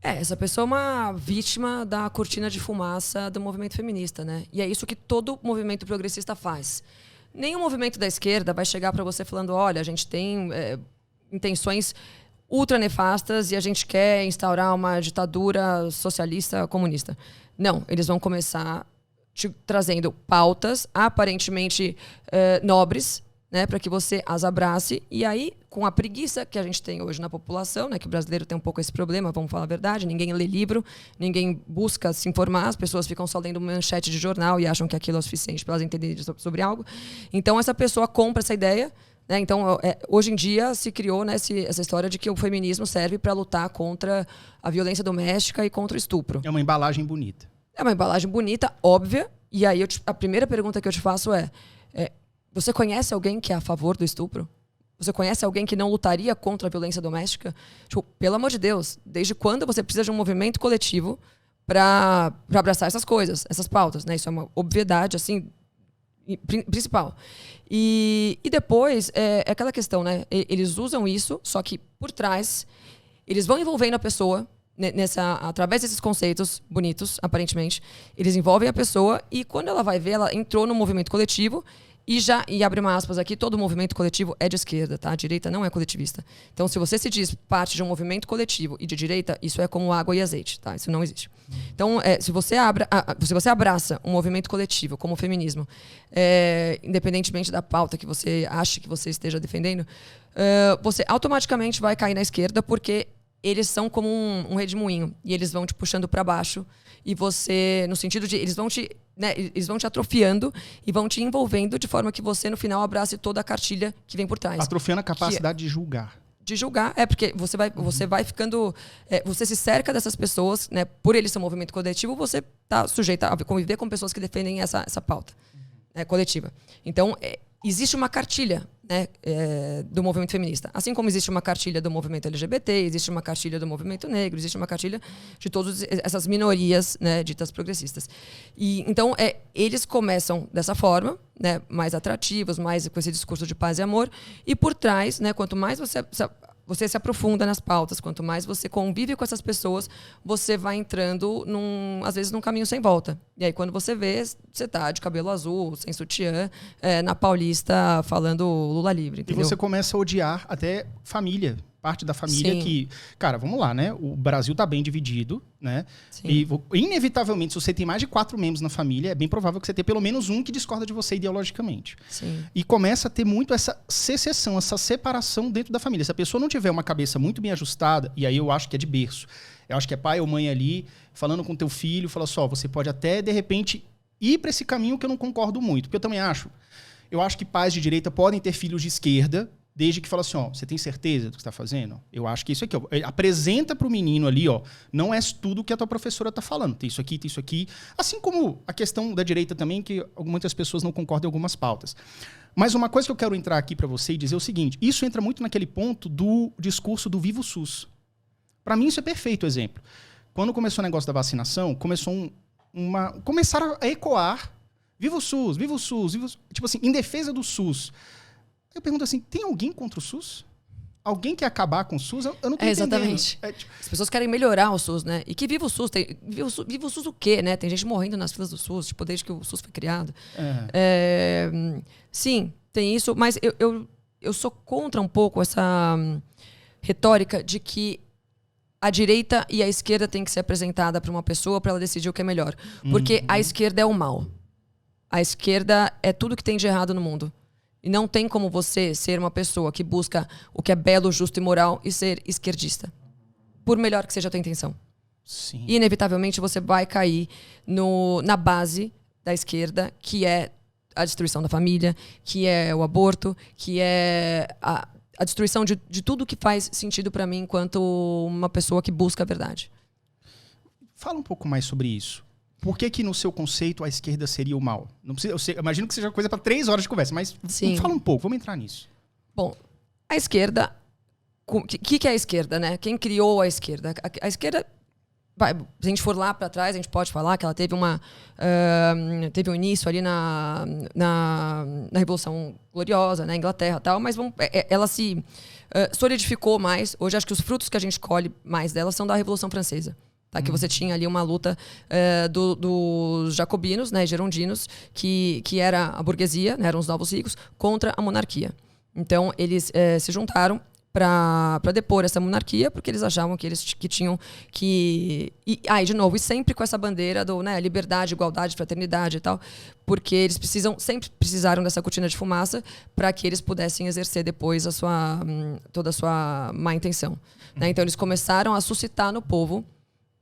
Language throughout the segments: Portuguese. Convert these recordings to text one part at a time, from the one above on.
Essa pessoa é uma vítima da cortina de fumaça do movimento feminista, né? E é isso que todo movimento progressista faz. Nenhum movimento da esquerda vai chegar para você falando, olha, a gente tem intenções ultra nefastas e a gente quer instaurar uma ditadura socialista comunista. Não, eles vão começar trazendo pautas aparentemente nobres, né, para que você as abrace. E aí, com a preguiça que a gente tem hoje na população, né, que o brasileiro tem um pouco esse problema, vamos falar a verdade, ninguém lê livro, ninguém busca se informar, as pessoas ficam só lendo manchete de jornal e acham que aquilo é o suficiente para elas entenderem sobre algo. Então, essa pessoa compra essa ideia. Né? Então, hoje em dia se criou, né, essa história de que o feminismo serve para lutar contra a violência doméstica e contra o estupro. É uma embalagem bonita. É uma embalagem bonita, óbvia. E aí a primeira pergunta que eu te faço é você conhece alguém que é a favor do estupro? Você conhece alguém que não lutaria contra a violência doméstica? Tipo, pelo amor de Deus, desde quando você precisa de um movimento coletivo para abraçar essas coisas, essas pautas? Né? Isso é uma obviedade, assim, principal. E depois, é aquela questão, né? Eles usam isso, só que por trás, eles vão envolvendo a pessoa através desses conceitos bonitos, aparentemente. Eles envolvem a pessoa e quando ela vai ver, ela entrou no movimento coletivo e abre uma aspas aqui, todo movimento coletivo é de esquerda, tá? A direita não é coletivista. Então, se você se diz parte de um movimento coletivo e de direita, isso é como água e azeite, tá? Isso não existe. Então, se você abraça um movimento coletivo, como o feminismo, independentemente da pauta que você acha que você esteja defendendo, você automaticamente vai cair na esquerda, porque eles são como um redemoinho e eles vão te puxando para baixo e você, no sentido de, eles vão te atrofiando e vão te envolvendo de forma que você, no final, abrace toda a cartilha que vem por trás. Atrofiando a capacidade de julgar. De julgar, porque você vai ficando... você se cerca dessas pessoas, né? Por eles ser um movimento coletivo, você está sujeito a conviver com pessoas que defendem essa pauta coletiva. Então, existe uma cartilha, né, do movimento feminista. Assim como existe uma cartilha do movimento LGBT, existe uma cartilha do movimento negro, existe uma cartilha de todas essas minorias, né, ditas progressistas. E, então, eles começam dessa forma, né, mais atrativos, mais com esse discurso de paz e amor. E por trás, né, quanto mais você se aprofunda nas pautas, quanto mais você convive com essas pessoas, você vai entrando, às vezes, num caminho sem volta. E aí, quando você vê, você tá de cabelo azul, sem sutiã, na Paulista, falando Lula livre. Entendeu? E você começa a odiar até família, parte da família. Sim. Que... Cara, vamos lá, né? O Brasil tá bem dividido, né? Sim. E, inevitavelmente, se você tem mais de 4 membros na família, é bem provável que você tenha pelo menos um que discorda de você ideologicamente. Sim. E começa a ter muito essa secessão, essa separação dentro da família. Se a pessoa não tiver uma cabeça muito bem ajustada, e aí eu acho que é de berço, eu acho que é pai ou mãe ali, falando com teu filho, fala só, você pode até, de repente, ir para esse caminho que eu não concordo muito. Porque eu também acho. Eu acho que pais de direita podem ter filhos de esquerda, desde que fala assim, ó, você tem certeza do que você está fazendo? Eu acho que isso aqui, ó, apresenta para o menino ali, ó, não é tudo que a tua professora está falando, tem isso aqui, tem isso aqui. Assim como a questão da direita também, que muitas pessoas não concordam em algumas pautas. Mas uma coisa que eu quero entrar aqui para você e dizer é o seguinte, isso entra muito naquele ponto do discurso do Viva o SUS. Para mim isso é perfeito exemplo. Quando começou o negócio da vacinação, começaram a ecoar Viva o SUS, viva o SUS, viva o SUS, tipo assim, em defesa do SUS. Eu pergunto assim, tem alguém contra o SUS? Alguém quer acabar com o SUS? Eu não tô entendendo. Exatamente. As pessoas querem melhorar o SUS, né? E que viva o SUS. Viva o SUS o quê, né? Tem gente morrendo nas filas do SUS, tipo, desde que o SUS foi criado. Sim, tem isso, mas eu sou contra um pouco essa retórica de que a direita e a esquerda têm que ser apresentada para uma pessoa para ela decidir o que é melhor. Porque a esquerda é o mal. A esquerda é tudo que tem de errado no mundo. E não tem como você ser uma pessoa que busca o que é belo, justo e moral e ser esquerdista. Por melhor que seja a tua intenção. Sim. E, inevitavelmente, você vai cair na base da esquerda, que é a destruição da família, que é o aborto, que é a destruição de tudo que faz sentido para mim enquanto uma pessoa que busca a verdade. Fala um pouco mais sobre isso. Por que no seu conceito a esquerda seria o mal? Não precisa, eu imagino que seja coisa para 3 horas de conversa, mas fala um pouco, vamos entrar nisso. Bom, a esquerda... O que é a esquerda, né? Quem criou a esquerda? A esquerda Se a gente for lá para trás, a gente pode falar que ela teve teve um início ali na Revolução Gloriosa, na Inglaterra e tal, mas ela se solidificou mais. Hoje acho que os frutos que a gente colhe mais dela são da Revolução Francesa. Tá? Que você tinha ali uma luta dos jacobinos, né, gerondinos, que era a burguesia, né, eram os novos ricos, contra a monarquia. Então, eles se juntaram para depor essa monarquia, porque eles achavam que eles tinham que... de novo, e sempre com essa bandeira do, né, liberdade, igualdade, fraternidade e tal, porque eles sempre precisaram dessa cortina de fumaça para que eles pudessem exercer depois toda a sua má intenção. Né? Então, eles começaram a suscitar no povo.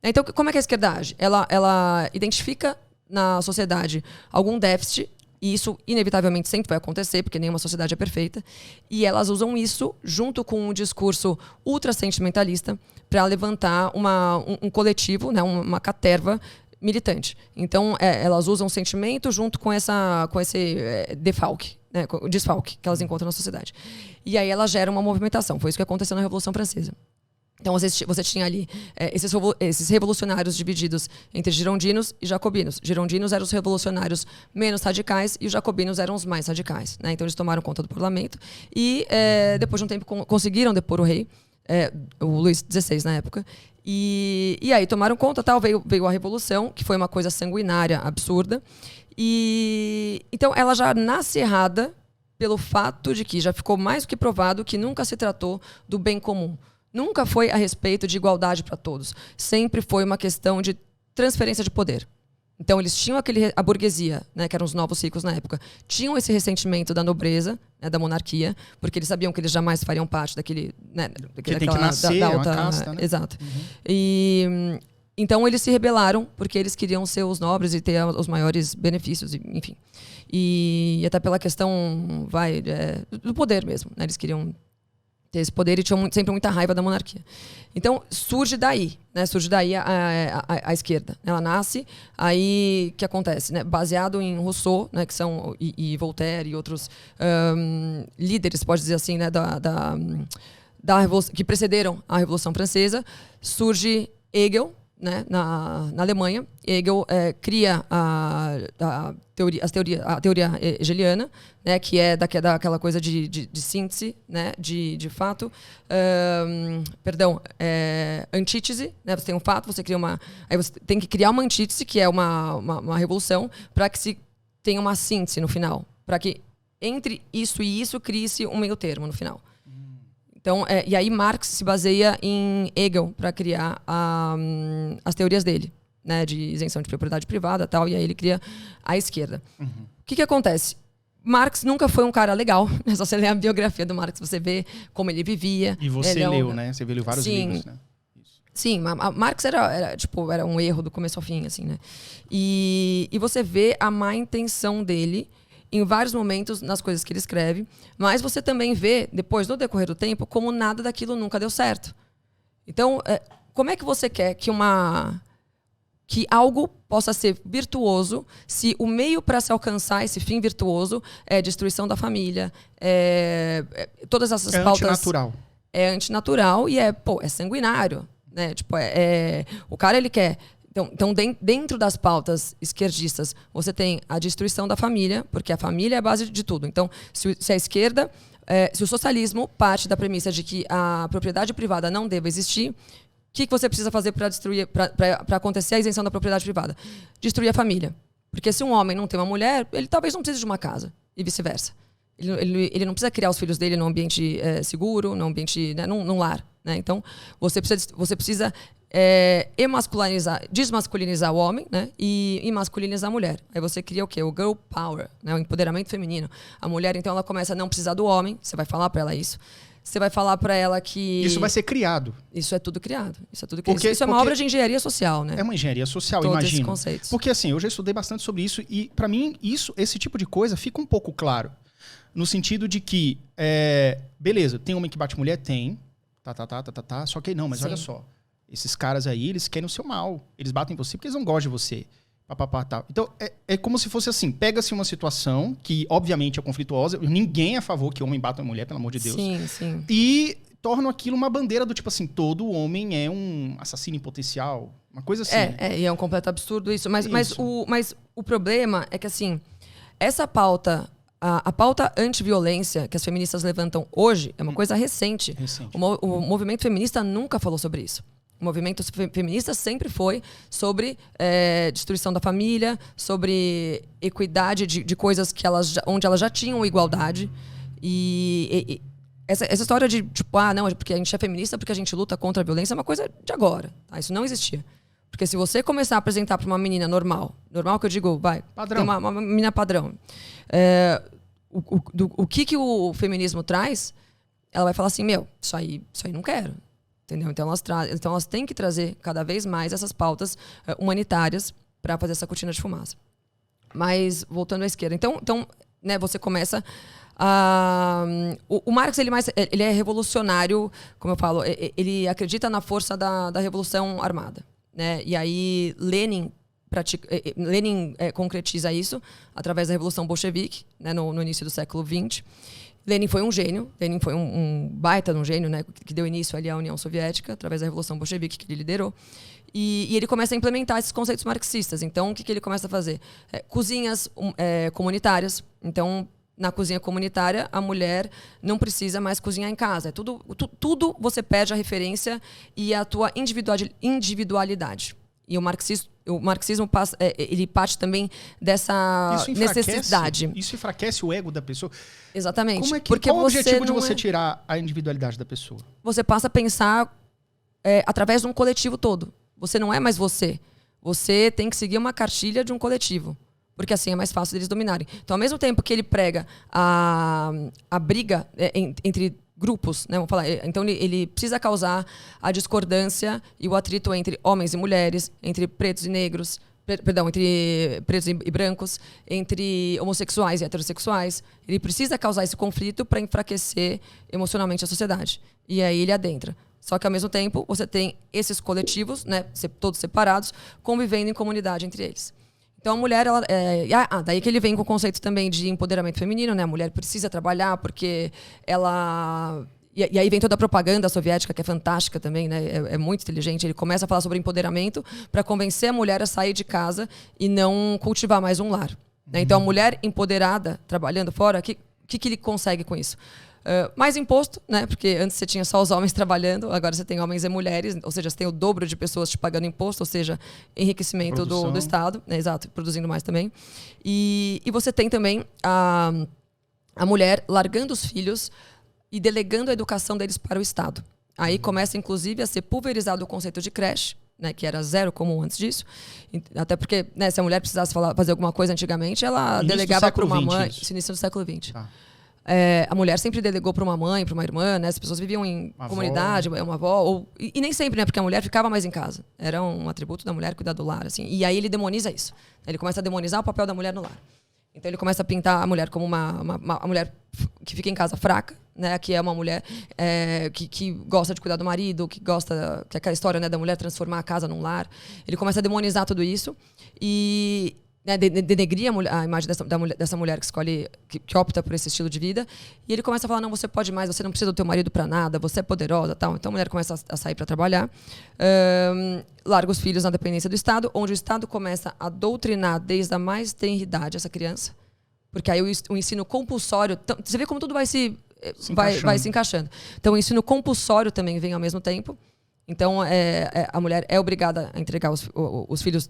Então, como é que a esquerda age? Ela identifica na sociedade algum déficit, e isso, inevitavelmente, sempre vai acontecer, porque nenhuma sociedade é perfeita. E elas usam isso, junto com um discurso ultra-sentimentalista, para levantar um coletivo, né, uma caterva militante. Então, elas usam o sentimento junto com esse defalque, né, o desfalque que elas encontram na sociedade. E aí ela gera uma movimentação. Foi isso que aconteceu na Revolução Francesa. Então, você tinha ali esses revolucionários divididos entre girondinos e jacobinos. Girondinos eram os revolucionários menos radicais e os jacobinos eram os mais radicais. Né? Então, eles tomaram conta do parlamento e, depois de um tempo, conseguiram depor o rei, o Luís XVI na época. E aí tomaram conta, tal, veio a Revolução, que foi uma coisa sanguinária, absurda. Então, ela já nasce errada pelo fato de que já ficou mais do que provado que nunca se tratou do bem comum. Nunca foi a respeito de igualdade para todos. Sempre foi uma questão de transferência de poder. Então, eles tinham a burguesia, né, que eram os novos ricos na época, tinham esse ressentimento da nobreza, né, da monarquia, porque eles sabiam que eles jamais fariam parte daquele... Né, que tem que nascer, da alta, uma casta, né? Exato. Uhum. Então, eles se rebelaram porque eles queriam ser os nobres e ter os maiores benefícios, enfim. E até pela questão do poder mesmo. Né, eles queriam ter esse poder e tinham sempre muita raiva da monarquia. Então, surge daí a esquerda. Ela nasce, aí o que acontece? Né? Baseado em Rousseau, né, que são, e Voltaire e outros líderes, pode dizer assim, né, que precederam a Revolução Francesa, surge Hegel, né, na Alemanha. Hegel cria a teoria hegeliana, né, que é daquela coisa de síntese, né, de fato. Antítese, né, você tem um fato, você cria aí você tem que criar uma antítese, que é uma revolução, para que se tenha uma síntese no final, para que entre isso e isso crie-se um meio termo no final. Então, e aí Marx se baseia em Hegel para criar as teorias dele, né, de isenção de propriedade privada e tal, e aí ele cria a esquerda. Uhum. O que acontece? Marx nunca foi um cara legal. É só você ler a biografia do Marx, você vê como ele vivia. E você leu, né? Você leu vários livros, né? Sim, Marx era um erro do começo ao fim, assim, né? E você vê a má intenção dele em vários momentos nas coisas que ele escreve, mas você também vê, depois, no decorrer do tempo, como nada daquilo nunca deu certo. Então, como é que você quer que algo possa ser virtuoso se o meio para se alcançar esse fim virtuoso é destruição da família, todas essas pautas... Antinatural. É antinatural e é sanguinário, né? Tipo, o cara, ele quer... Então, dentro das pautas esquerdistas, você tem a destruição da família, porque a família é a base de tudo. Então, se a esquerda, se o socialismo parte da premissa de que a propriedade privada não deva existir, o que você precisa fazer para acontecer a isenção da propriedade privada? Destruir a família. Porque se um homem não tem uma mulher, ele talvez não precise de uma casa, e vice-versa. Ele não precisa criar os filhos dele num ambiente seguro, num ambiente, né, num lar. Né? Então, você precisa desmasculinizar o homem, né? E masculinizar a mulher. Aí você cria o quê? O girl power, né? O empoderamento feminino. A mulher, então, ela começa a não precisar do homem. Você vai falar para ela isso. Você vai falar para ela que... Isso vai ser criado. Isso é tudo criado. Isso é uma obra de engenharia social, né? É uma engenharia social, todos imagino. Esses conceitos. Porque assim, eu já estudei bastante sobre isso e para mim esse tipo de coisa fica um pouco claro. No sentido de que, beleza, tem homem que bate mulher? Tem. Só que não, mas Sim. Olha só. Esses caras aí, eles querem o seu mal. Eles batem você porque eles não gostam de você. Então, é como se fosse assim. Pega-se uma situação que, obviamente, é conflituosa. Ninguém é a favor que homem bata uma mulher, pelo amor de Deus. Sim, sim. E tornam aquilo uma bandeira do tipo assim, todo homem é um assassino em potencial. Uma coisa assim. E é um completo absurdo isso. Mas o problema é que, assim, essa pauta, a pauta anti-violência que as feministas levantam hoje é uma coisa recente. O movimento feminista nunca falou sobre isso. O movimento feminista sempre foi sobre destruição da família, sobre equidade de coisas que onde elas já tinham igualdade. E essa história de, tipo, não, porque a gente é feminista porque a gente luta contra a violência é uma coisa de agora. Tá? Isso não existia. Porque se você começar a apresentar para uma menina normal que eu digo, padrão. Tem uma menina padrão, o que o feminismo traz, ela vai falar assim, isso aí não quero. Entendeu? Então elas têm que trazer cada vez mais essas pautas humanitárias para fazer essa cortina de fumaça. Mas, voltando à esquerda. Então né, você começa a... O Marx, ele é revolucionário, como eu falo, ele acredita na força da revolução armada. Né? E aí Lenin concretiza isso através da Revolução Bolchevique, né, no início do século XX. Lenin foi um gênio, Lenin foi um baita de um gênio, né, que deu início ali à União Soviética, através da Revolução Bolchevique que ele liderou. E ele começa a implementar esses conceitos marxistas. Então, o que ele começa a fazer? Cozinhas comunitárias. Então, na cozinha comunitária, a mulher não precisa mais cozinhar em casa. Tudo você perde a referência e a tua individualidade. E o marxismo ele parte também dessa necessidade. Isso enfraquece o ego da pessoa? Exatamente. Qual o objetivo de você tirar a individualidade da pessoa? Você passa a pensar através de um coletivo todo. Você não é mais você. Você tem que seguir uma cartilha de um coletivo. Porque assim é mais fácil deles dominarem. Então, ao mesmo tempo que ele prega a briga entre grupos, né? Vamos falar. Então ele precisa causar a discordância e o atrito entre homens e mulheres, entre pretos e negros, entre pretos e brancos, entre homossexuais e heterossexuais. Ele precisa causar esse conflito para enfraquecer emocionalmente a sociedade. E aí ele adentra. Só que ao mesmo tempo você tem esses coletivos, né, todos separados, convivendo em comunidade entre eles. Então a mulher, daí que ele vem com o conceito também de empoderamento feminino, né? A mulher precisa trabalhar porque ela... E aí vem toda a propaganda soviética, que é fantástica também, né? É muito inteligente. Ele começa a falar sobre empoderamento para convencer a mulher a sair de casa e não cultivar mais um lar. Né? Então a mulher empoderada, trabalhando fora, o que ele consegue com isso? Mais imposto, né? Porque antes você tinha só os homens trabalhando, agora você tem homens e mulheres, ou seja, você tem o dobro de pessoas te pagando imposto, ou seja, enriquecimento do Estado, né? Exato, produzindo mais também. E você tem também a mulher largando os filhos e delegando a educação deles para o Estado. Aí começa, inclusive, a ser pulverizado o conceito de creche, né, que era zero comum antes disso. Até porque, né, se a mulher precisasse fazer alguma coisa antigamente, ela delegava para uma mãe. Início do século XX. Tá. A mulher sempre delegou para uma mãe, para uma irmã, né? As pessoas viviam em comunidade, uma avó. E nem sempre, né? Porque a mulher ficava mais em casa. Era um atributo da mulher cuidar do lar, assim. E aí ele demoniza isso. Ele começa a demonizar o papel da mulher no lar. Então ele começa a pintar a mulher como uma mulher que fica em casa fraca, né? Que é uma mulher que gosta de cuidar do marido, que gosta... Que é aquela história, né, da mulher transformar a casa num lar. Ele começa a demonizar tudo isso. E... Né, denegria a imagem dessa mulher que escolhe, que opta por esse estilo de vida, e ele começa a falar, não, você pode mais, você não precisa do teu marido para nada, você é poderosa, tal. Então a mulher começa a sair para trabalhar, larga os filhos na dependência do Estado, onde o Estado começa a doutrinar desde a mais tenra idade essa criança, porque aí o ensino compulsório, você vê como tudo vai se encaixando. Então o ensino compulsório também vem ao mesmo tempo. Então a mulher é obrigada a entregar os filhos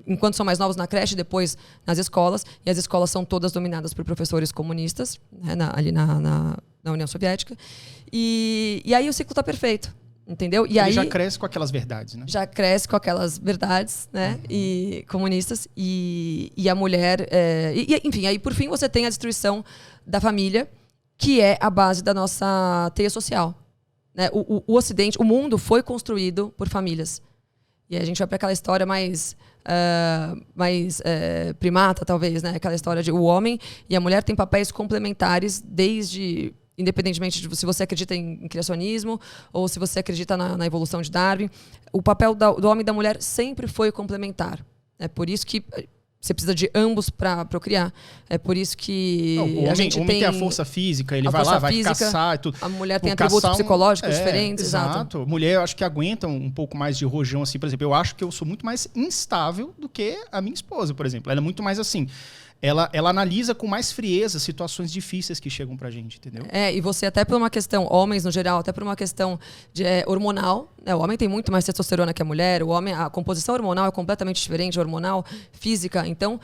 enquanto são mais novos na creche, depois nas escolas, e as escolas são todas dominadas por professores comunistas, né, ali na União Soviética, e aí o ciclo está perfeito, entendeu? E ele já cresce com aquelas verdades, né? Já cresce com aquelas verdades, né, e comunistas, e a mulher... enfim, aí por fim você tem a destruição da família, que é a base da nossa teia social. Né? O Ocidente, o mundo foi construído por famílias. E aí a gente vai para aquela história mais primata, talvez, né? Aquela história de o homem e a mulher têm papéis complementares desde... Independentemente de se você acredita em criacionismo ou se você acredita na evolução de Darwin, o papel do homem e da mulher sempre foi complementar. É por isso que você precisa de ambos para procriar. É por isso que o homem tem a força física, ele vai lá, vai caçar e tudo. A mulher tem atributos psicológicos diferentes. Exato. Mulher, eu acho que aguenta um pouco mais de rojão, assim, por exemplo. Eu acho que eu sou muito mais instável do que a minha esposa, por exemplo. Ela é muito mais assim. Ela analisa com mais frieza situações difíceis que chegam pra gente, entendeu? E você até por uma questão, homens no geral, até por uma questão hormonal, né? O homem tem muito mais testosterona que a mulher, o homem, a composição hormonal é completamente diferente, hormonal, física, então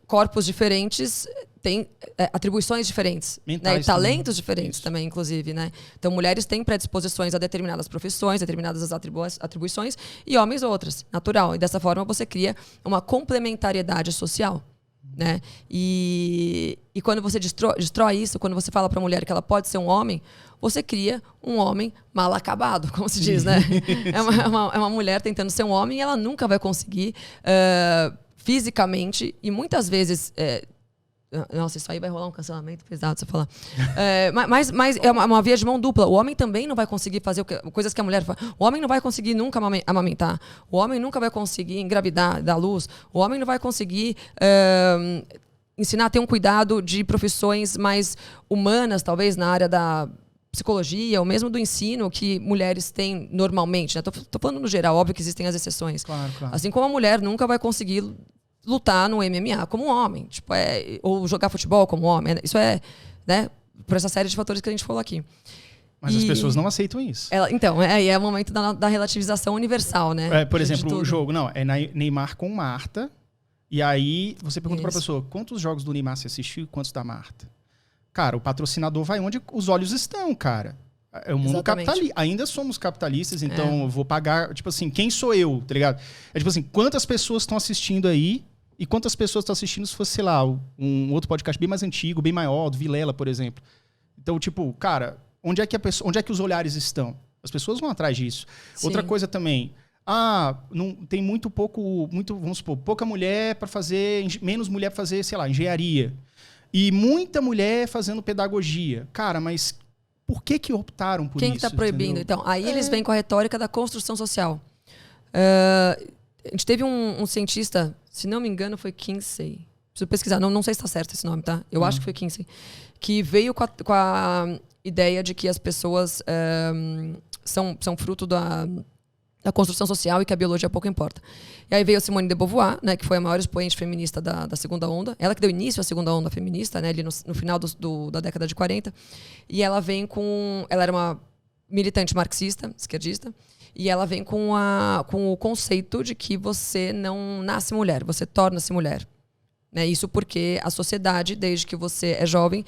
corpos diferentes têm atribuições diferentes, né? E talentos diferentes também, inclusive, né? Então mulheres têm predisposições a determinadas profissões, determinadas atribuições, e homens outras, natural. E dessa forma você cria uma complementariedade social. Né? E quando você destrói isso, quando você fala para a mulher que ela pode ser um homem, você cria um homem mal acabado, como se diz, né? É uma mulher tentando ser um homem e ela nunca vai conseguir fisicamente, e muitas vezes... Nossa, isso aí vai rolar um cancelamento pesado você falar. Mas é uma via de mão dupla. O homem também não vai conseguir fazer coisas que a mulher faz. O homem não vai conseguir nunca amamentar. O homem nunca vai conseguir engravidar, dar luz. O homem não vai conseguir ensinar a ter um cuidado de profissões mais humanas, talvez na área da psicologia, ou mesmo do ensino, que mulheres têm normalmente. Né? Tô falando no geral, óbvio que existem as exceções. Claro. Assim como a mulher nunca vai conseguir lutar no MMA como um homem, tipo, ou jogar futebol como homem. Isso né, por essa série de fatores que a gente falou aqui. Mas as pessoas não aceitam isso. Então, é o momento da relativização universal, né? Por exemplo, o jogo, é Neymar com Marta, e aí você pergunta pra pessoa, quantos jogos do Neymar você assistiu e quantos da Marta? Cara, o patrocinador vai onde os olhos estão, cara. É o mundo capitalista. Ainda somos capitalistas, então eu vou pagar, tipo assim, quem sou eu, tá ligado? É tipo assim, quantas pessoas estão assistindo aí e quantas pessoas estão assistindo se fosse, sei lá, um outro podcast bem mais antigo, bem maior, do Vilela, por exemplo. Então, tipo, cara, onde é que os olhares estão? As pessoas vão atrás disso. Sim. Outra coisa também, não tem vamos supor, pouca mulher para fazer, menos mulher para fazer, sei lá, engenharia. E muita mulher fazendo pedagogia. Cara, mas por que optaram por isso? Quem que tá proibindo? Entendeu? Então, aí eles vêm com a retórica da construção social. A gente teve um cientista, se não me engano, foi Kinsey. Preciso pesquisar, não sei se está certo esse nome, tá? Eu acho que foi Kinsey. Que veio com a ideia de que as pessoas são fruto da construção social e que a biologia pouco importa. E aí veio a Simone de Beauvoir, né, que foi a maior expoente feminista da segunda onda. Ela que deu início à segunda onda feminista, né, ali no final da década de 40. E ela vem ela era uma militante marxista, esquerdista, e ela vem com o conceito de que você não nasce mulher, você torna-se mulher. Isso porque a sociedade, desde que você é jovem,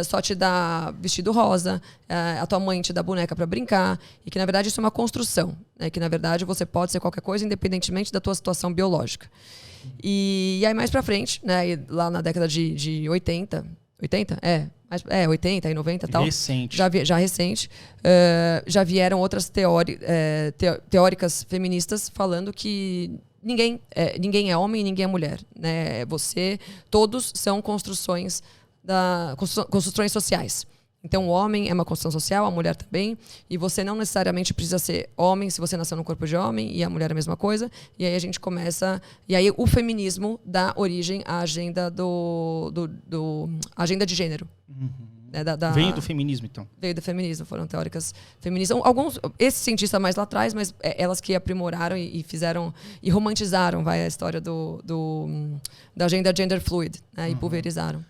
só te dá vestido rosa, a tua mãe te dá boneca para brincar, e que, na verdade, isso é uma construção. Que, na verdade, você pode ser qualquer coisa, independentemente da tua situação biológica. E aí, mais para frente, né, lá na década de 80... 80? 80 e 90 e tal. Recente. Já recente. Já vieram outras teóricas feministas falando que ninguém é homem e ninguém é mulher. Né? Todos são construções sociais. Então, o homem é uma construção social, a mulher também. E você não necessariamente precisa ser homem se você nasceu no corpo de homem, e a mulher é a mesma coisa. E aí a gente começa... E aí o feminismo dá origem à agenda agenda de gênero. Uhum. Veio do feminismo, então? Veio do feminismo, foram teóricas feministas. Esses cientistas mais lá atrás, mas elas que aprimoraram e fizeram... E romantizaram a história da agenda gender fluid, né, e pulverizaram.